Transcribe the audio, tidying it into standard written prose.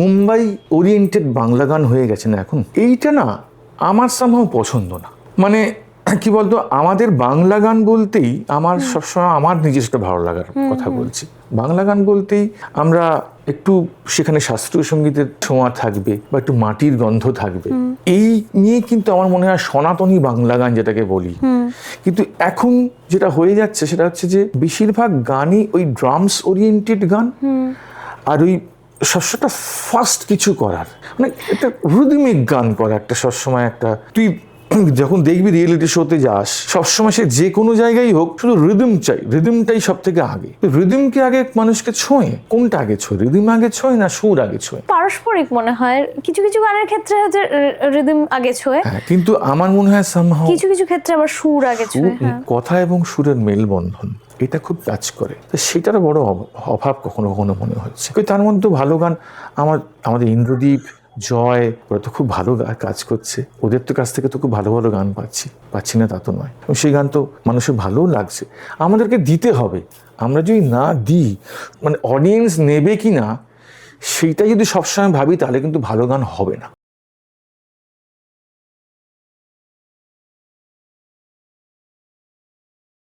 Mumbai oriented Bangla গান হয়ে গেছে না এখন, এইটা না আমার সামহাও পছন্দ না। মানে কি বলতো, আমাদের বাংলা গান বলতেই আমার সবসময় আমার নিজস্ব ভালো লাগার কথা বলছি। বাংলা গান বলতেই আমরা একটু সেখানে শাস্ত্রীয় সঙ্গীতের ছোঁয়া থাকবে বা একটু মাটির গন্ধ থাকবে, এই নিয়ে কিন্তু আমার মনে হয় সনাতনী বাংলা গান যেটাকে বলি। কিন্তু এখন যেটা হয়ে যাচ্ছে সেটা হচ্ছে যে বেশিরভাগ গানই ওই ড্রামস ওরিয়েন্টেড গান, আর ওই সবসময়টা ফাস্ট কিছু করার, মানে একটা রিদমিক গান করা, একটা সবসময় একটা, তুই যখন দেখবি রিয়েলিটি শোতে যাস সবসময় সে যে কোনো জায়গায় হোক শুধু রিদম চাই, রিদমটাই সব থেকে আগে। রিদমকে আগে মানুষকে ছোঁয়, কোনটা আগে ছোঁয়, রিদম আগে ছোঁয় না সুর আগে ছোঁয়? পারস্পরিক মনে হয়, কিছু কিছু গানের ক্ষেত্রে হচ্ছে রিদম আগে ছোঁয়, হ্যাঁ, কিন্তু আমার মনে হয় সামহাও কিছু কিছু ক্ষেত্রে আবার সুর আগে ছোঁয়। কথা এবং সুরের মেলবন্ধন এটা খুব কাজ করে, তো সেটার বড় অভাব কখনো কখনো মনে হচ্ছে। তার মধ্যে ভালো গান আমাদের ইন্দ্রদীপ, জয়, ওরা তো খুব ভালো কাজ করছে, ওদের তো কাছ থেকে তো খুব ভালো ভালো গান পাচ্ছি না তা তো নয়, এবং সেই গান তো মানুষের ভালোও লাগছে। আমাদেরকে দিতে হবে, আমরা যদি না দিই, মানে অডিয়েন্স নেবে কি না সেইটা যদি সবসময় ভাবি, তাহলে কিন্তু ভালো গান হবে না।